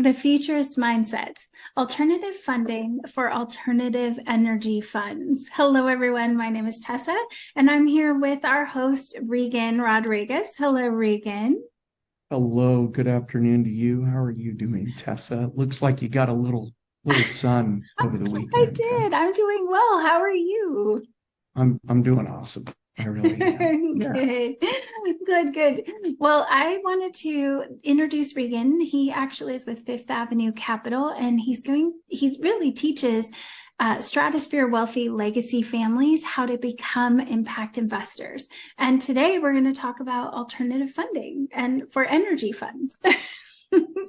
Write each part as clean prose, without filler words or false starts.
The Futurist Mindset, Alternative Funding for Alternative Energy Funds. Hello, everyone. My name is Tessa, and I'm here with our host, Reagan Rodriguez. Hello, Reagan. Hello, good afternoon to you. How are you doing, Tessa? It looks like you got a little sun over the I weekend. did. I'm doing well. How are you? I'm doing awesome. I really am. Yeah. Good, good. Well, I wanted to introduce Regan. He actually is with Fifth Avenue Capital, and he really teaches stratosphere wealthy legacy families how to become impact investors. And today we're going to talk about alternative funding and for energy funds.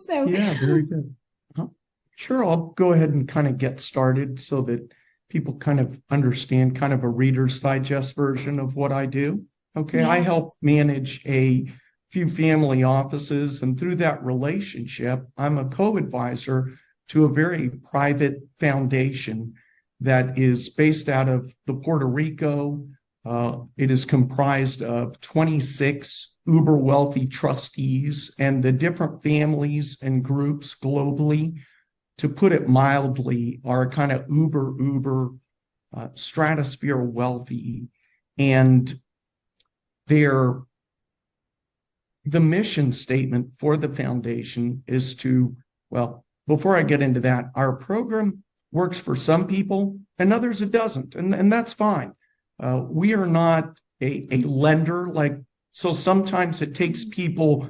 So, Yeah, very good. Sure, I'll go ahead and kind of get started so that people kind of understand kind of a Reader's Digest version of what I do. Okay, I yes. help manage a few family offices, and through that relationship, I'm a co-advisor to a very private foundation that is based out of the Puerto Rico. It is comprised of 26 uber wealthy trustees and the different families and groups globally, to put it mildly, are kind of uber stratosphere wealthy. And they're the mission statement for the foundation is to, well, before I get into that, our program works for some people and others it doesn't. And that's fine. We are not a lender, so sometimes it takes people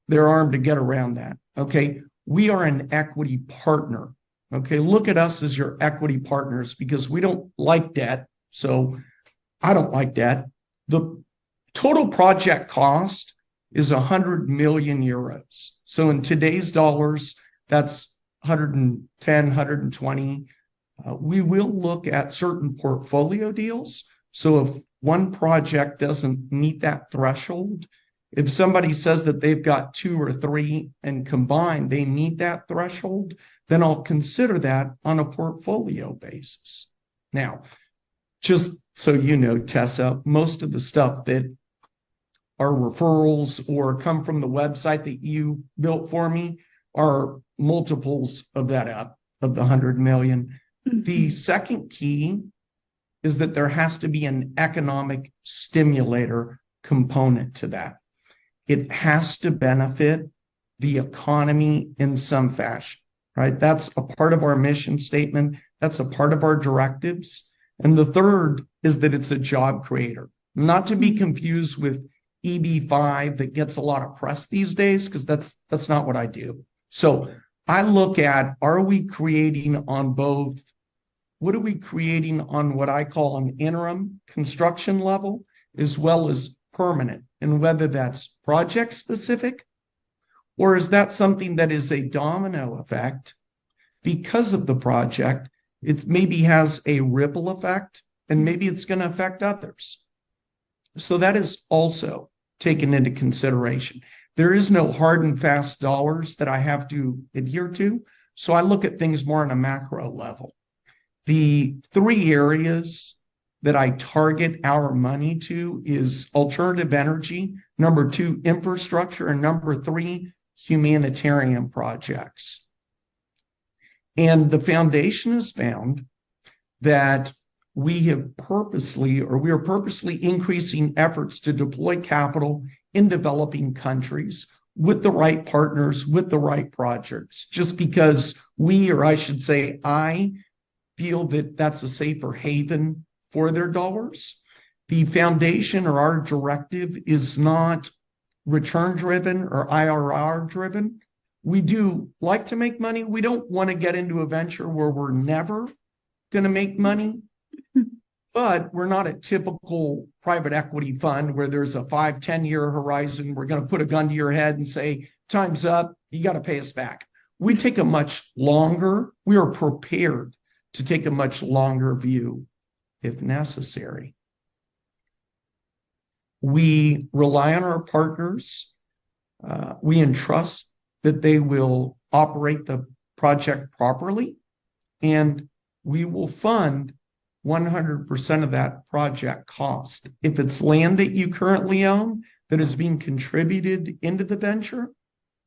their arm to get around that. Okay. We are an equity partner. Okay. Look at us as your equity partners because we don't like debt. So I don't like debt. The total project cost is 100 million euros. So in today's dollars, that's 110, 120. We will look at certain portfolio deals. So if one project doesn't meet that threshold, if somebody says that they've got two or three and combined they meet that threshold, then I'll consider that on a portfolio basis. Now, just so you know, Tessa, most of the stuff that are referrals or come from the website that you built for me are multiples of that up, of the 100 million. The second key is that there has to be an economic stimulator component to that. It has to benefit the economy in some fashion, right? That's a part of our mission statement. That's a part of our directives. And the third is that it's a job creator, not to be confused with EB5 that gets a lot of press these days, because that's not what I do. So I look at, are we creating on both? What are we creating on what I call an interim construction level, as well as permanent? And whether that's project specific, or is that something that is a domino effect because of the project? It maybe has a ripple effect, and maybe it's going to affect others. So that is also taken into consideration. There is no hard and fast dollars that I have to adhere to. So I look at things more on a macro level. The three areas that I target our money to is alternative energy, number two, infrastructure, and number three, humanitarian projects. And the foundation has found that we are purposely increasing efforts to deploy capital in developing countries with the right partners, with the right projects, just because we, or I should say, I feel that that's a safer haven for their dollars. The foundation or our directive is not return driven or IRR driven. We do like to make money. We don't want to get into a venture where we're never going to make money, but we're not a typical private equity fund where there's a 5-10 year horizon. We're going to put a gun to your head and say, time's up, you got to pay us back. We take a much longer, we are prepared to take a much longer view if necessary. We rely on our partners. We entrust that they will operate the project properly, and we will fund 100% of that project cost. If it's land that you currently own that is being contributed into the venture,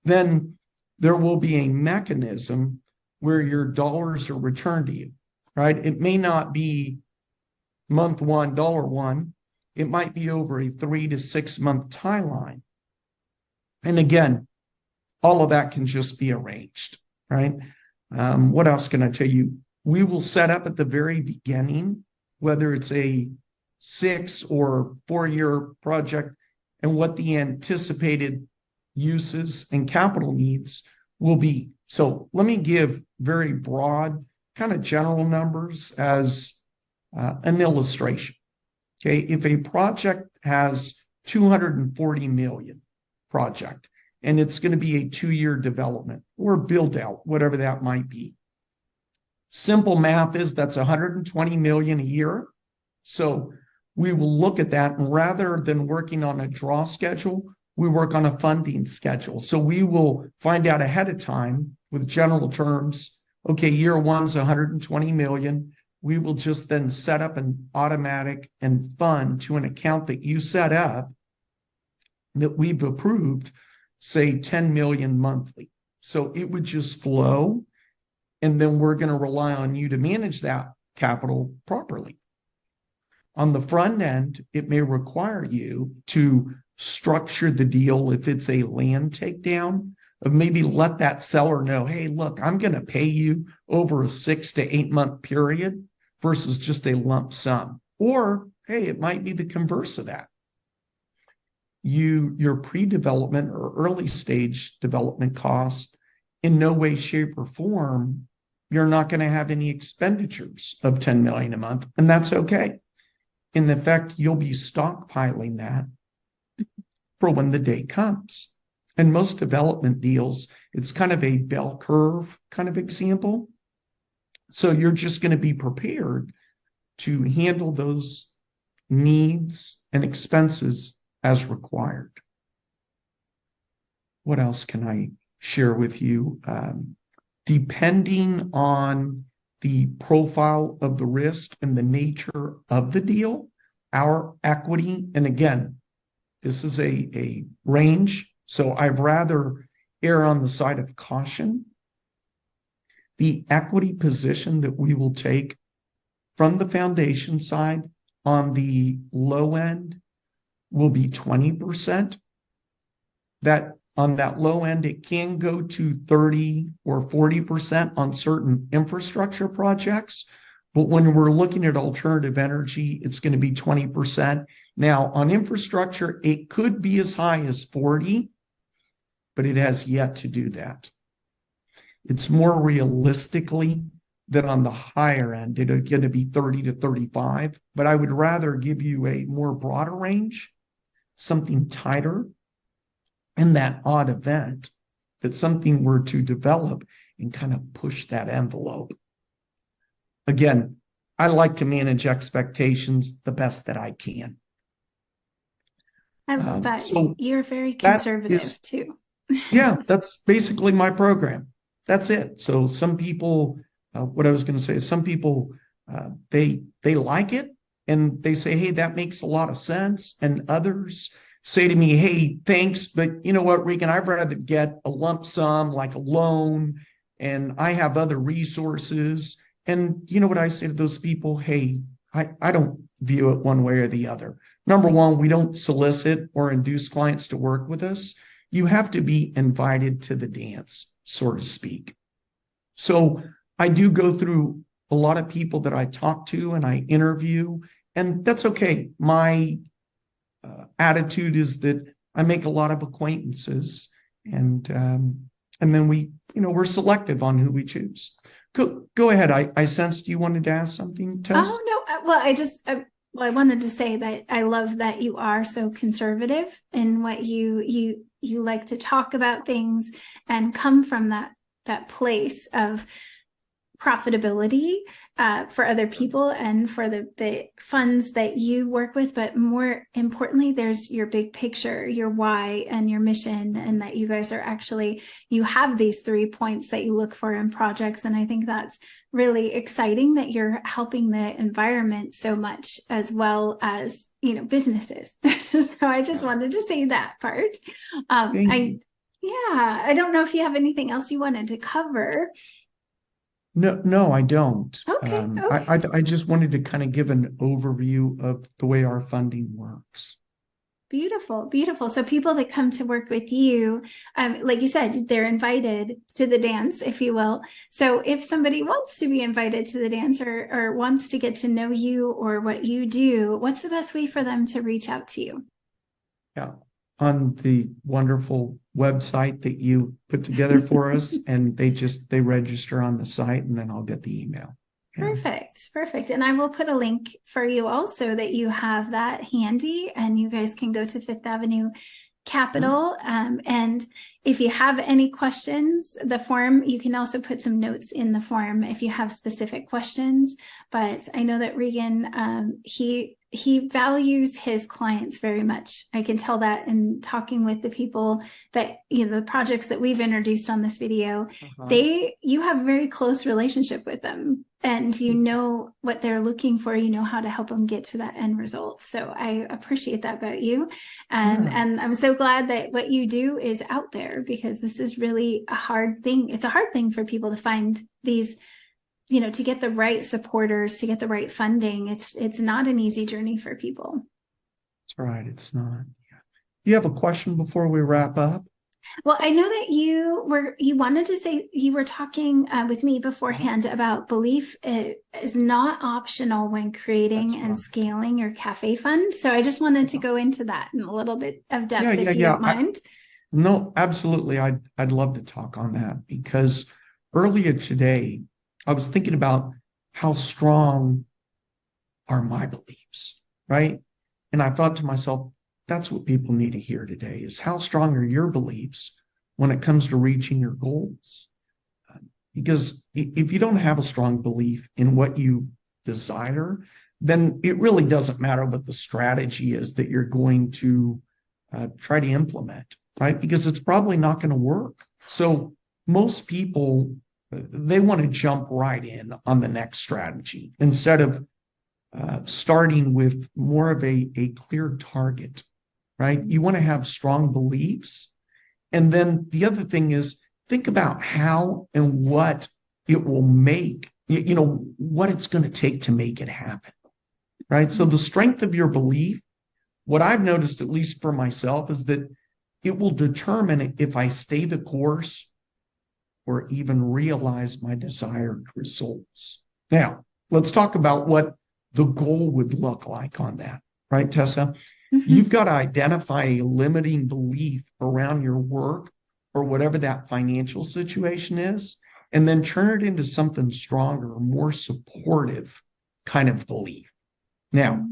then there will be a mechanism where your dollars are returned to you, right? It may not be month one, $1. It might be over a 3 to 6 month timeline. And again, all of that can just be arranged, right? What else can I tell you? We will set up at the very beginning, whether it's a 6 or 4 year project, and what the anticipated uses and capital needs will be. So let me give very broad, kind of general numbers as an illustration. Okay, if a project has 240 million project, and it's going to be a 2-year development or build out, whatever that might be. Simple math is that's 120 million a year. So we will look at that, and rather than working on a draw schedule, we work on a funding schedule. So we will find out ahead of time with general terms, okay, year one's 120 million. We will just then set up an automatic and fund to an account that you set up that we've approved, say 10 million monthly. So it would just flow, and then we're going to rely on you to manage that capital properly. On the front end, it may require you to structure the deal if it's a land takedown, of maybe let that seller know, hey, look, I'm going to pay you over a 6 to 8 month period versus just a lump sum. Or, hey, it might be the converse of that. Your pre-development or early stage development cost, in no way, shape, or form, you're not going to have any expenditures of 10 million a month, and that's okay. In effect, you'll be stockpiling that for when the day comes. And most development deals, it's kind of a bell curve kind of example. So you're just going to be prepared to handle those needs and expenses as required. What else can I share with you? Depending on the profile of the risk and the nature of the deal, our equity, and again, this is a range, so I'd rather err on the side of caution. The equity position that we will take from the foundation side on the low end will be 20%. That on that low end, it can go to 30 or 40% on certain infrastructure projects. But when we're looking at alternative energy, it's going to be 20%. Now, on infrastructure, it could be as high as 40, but it has yet to do that. It's more realistically that on the higher end, it's going to be 30 to 35, but I would rather give you a more broader range, something tighter, in that odd event that something were to develop and kind of push that envelope. Again, I like to manage expectations the best that I can. I love that. So you're very conservative too. Yeah, that's basically my program. That's it. So some people, what I was going to say is some people, they like it and they say, hey, that makes a lot of sense. And others say to me, hey, thanks, but you know what, Reagan, I'd rather get a lump sum like a loan, and I have other resources. And you know what I say to those people? Hey, I don't view it one way or the other. Number one, we don't solicit or induce clients to work with us. You have to be invited to the dance, so to speak. So I do go through a lot of people that I talk to and I interview, and that's okay. My attitude is that I make a lot of acquaintances, and then we're selective on who we choose. Go ahead. I sensed you wanted to ask something, Tess. Oh no. Well, I wanted to say that I love that you are so conservative in what you like to talk about things and come from that place of profitability for other people and for the funds that you work with. But more importantly, there's your big picture, your why and your mission, and that you guys are actually, you have these 3 points that you look for in projects. And I think that's really exciting that you're helping the environment so much as well as, businesses. So I just wanted to say that part. Yeah, I don't know if you have anything else you wanted to cover. No, I don't. Okay, I just wanted to kind of give an overview of the way our funding works. beautiful, beautiful. So people that come to work with you, like you said, they're invited to the dance, if you will. So if somebody wants to be invited to the dance or wants to get to know you or what you do, what's the best way for them to reach out to you? Yeah, on the wonderful website that you put together for us, and they register on the site, and then I'll get the email. Yeah. Perfect, perfect. And I will put a link for you also that you have that handy and you guys can go to Fifth Avenue Capital. And if you have any questions, the form, you can also put some notes in the form if you have specific questions. But I know that Reagan, he values his clients very much. I can tell that in talking with the people that, the projects that we've introduced on this video, you have a very close relationship with them and you know what they're looking for, you know how to help them get to that end result. So I appreciate that about you. And I'm so glad that what you do is out there because this is really a hard thing. It's a hard thing for people to find these, to get the right supporters, to get the right funding. It's not an easy journey for people. That's right. It's not. Yeah. You have a question before we wrap up? Well, I know that you wanted to say you were talking with me beforehand about belief is not optional when creating and scaling your cafe fund. So I just wanted to go into that in a little bit of depth, if you don't mind. No, absolutely. I'd love to talk on that because earlier today, I was thinking about how strong are my beliefs, right? And I thought to myself, that's what people need to hear today is how strong are your beliefs when it comes to reaching your goals? Because if you don't have a strong belief in what you desire, then it really doesn't matter what the strategy is that you're going to try to implement, right? Because it's probably not going to work. So most people, they want to jump right in on the next strategy instead of starting with more of a clear target, right? You want to have strong beliefs. And then the other thing is think about how and what it will make, what it's going to take to make it happen, right? So the strength of your belief, what I've noticed, at least for myself, is that it will determine if I stay the course or even realize my desired results. Now, let's talk about what the goal would look like on that, right, Tessa? You've got to identify a limiting belief around your work or whatever that financial situation is, and then turn it into something stronger, more supportive kind of belief. Now,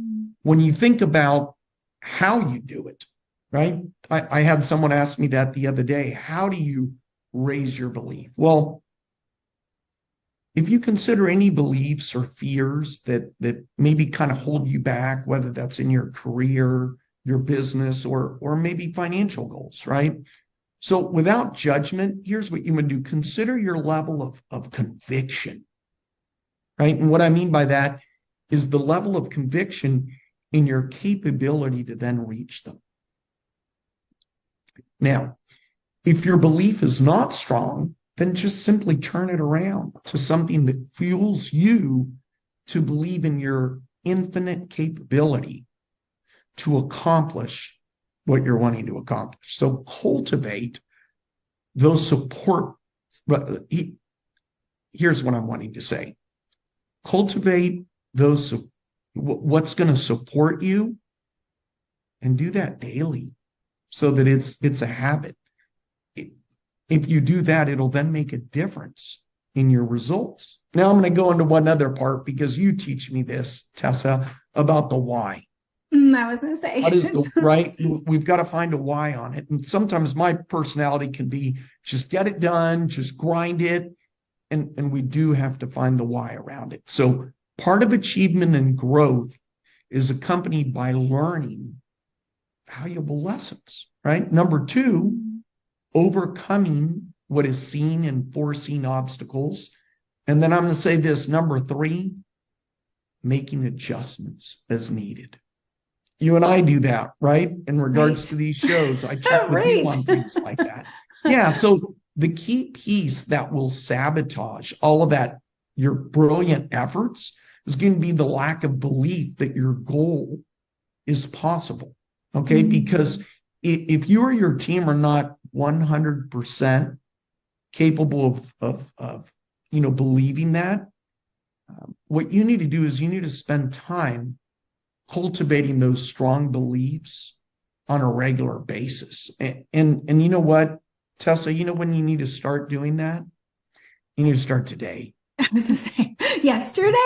when you think about how you do it, right? I had someone ask me that the other day. How do you raise your belief? Well, if you consider any beliefs or fears that maybe kind of hold you back, whether that's in your career, your business, or maybe financial goals, right? So without judgment, here's what you would do. Consider your level of conviction, right? And what I mean by that is the level of conviction in your capability to then reach them. Now, if your belief is not strong, then just simply turn it around to something that fuels you to believe in your infinite capability to accomplish what you're wanting to accomplish. So cultivate those support. But here's what I'm wanting to say. Cultivate those, what's going to support you, and do that daily so that it's a habit. If you do that, it'll then make a difference in your results. Now I'm going to go into one other part because you teach me this, Tessa, about the why. I was going to say. What is the right? We've got to find a why on it. And sometimes my personality can be just get it done, just grind it. And we do have to find the why around it. So part of achievement and growth is accompanied by learning valuable lessons, right? Number two, overcoming what is seen and foreseen obstacles. And then I'm going to say this, number three, making adjustments as needed. You and I do that, right? In regards to these shows, I check with you on things like that. Yeah. So the key piece that will sabotage all of that, your brilliant efforts, is going to be the lack of belief that your goal is possible. Okay. Because if you or your team are not 100% capable of believing that, what you need to do is you need to spend time cultivating those strong beliefs on a regular basis. And you know what, Tessa, you know when you need to start doing that? You need to start today. I was the same. Yesterday?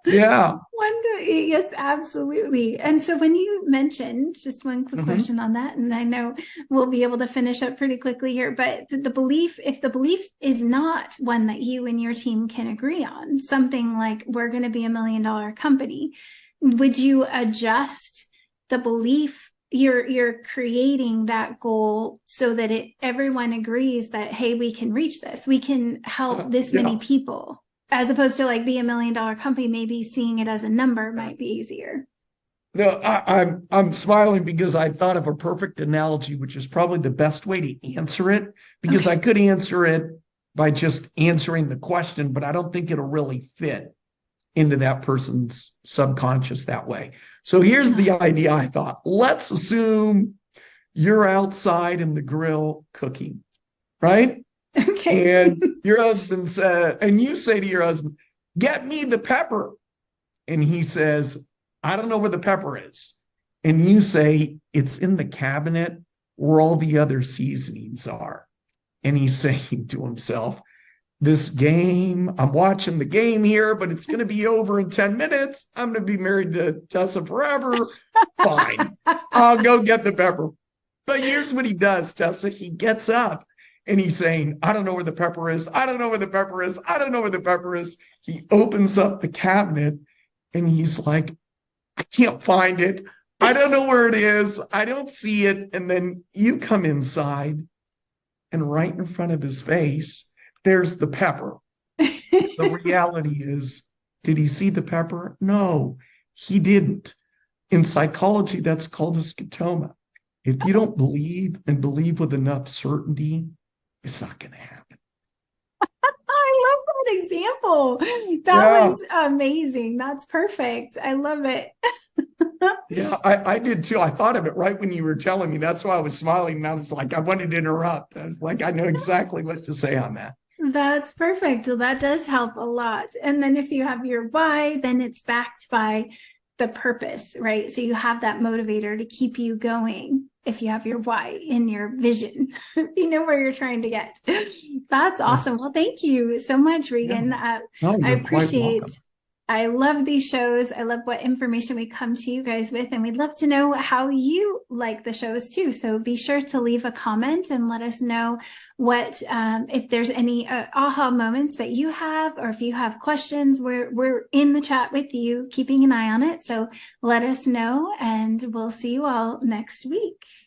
Yeah. One day, yes, absolutely. And so when you mentioned, just one quick question on that, and I know we'll be able to finish up pretty quickly here, but the belief, if the belief is not one that you and your team can agree on, something like we're going to be $1 million company, would you adjust the belief? You're creating that goal so that everyone agrees that, hey, we can reach this, we can help this many people, as opposed to like be $1 million company. Maybe seeing it as a number might be easier. No, I'm smiling because I thought of a perfect analogy, which is probably the best way to answer it, because I could answer it by just answering the question, but I don't think it'll really fit into that person's subconscious that way. So here's the idea I thought. Let's assume you're outside in the grill cooking, right? Okay. And your husband said, and you say to your husband, get me the pepper. And he says, I don't know where the pepper is. And you say, it's in the cabinet where all the other seasonings are. And he's saying to himself, this game, I'm watching the game here, but it's going to be over in 10 minutes. I'm going to be married to Tessa forever. Fine. I'll go get the pepper. But here's what he does, Tessa. He gets up and he's saying, I don't know where the pepper is. I don't know where the pepper is. I don't know where the pepper is. He opens up the cabinet and he's like, I can't find it. I don't know where it is. I don't see it. And then you come inside and right in front of his face, there's the pepper. The reality is, did he see the pepper? No, he didn't. In psychology, that's called a scotoma. If you don't believe and believe with enough certainty, it's not going to happen. I love that example. That was amazing. That's perfect. I love it. Yeah, I did too. I thought of it right when you were telling me. That's why I was smiling. And I was like, I wanted to interrupt. I was like, I know exactly what to say on that. That's perfect. Well, that does help a lot. And then if you have your why, then it's backed by the purpose, right? So you have that motivator to keep you going if you have your why in your vision. You know where you're trying to get. That's awesome. Well, thank you so much, Reagan. I appreciate. I love these shows. I love what information we come to you guys with, and we'd love to know how you like the shows too. So be sure to leave a comment and let us know what, if there's any aha moments that you have, or if you have questions. We're in the chat with you, keeping an eye on it. So let us know, and we'll see you all next week.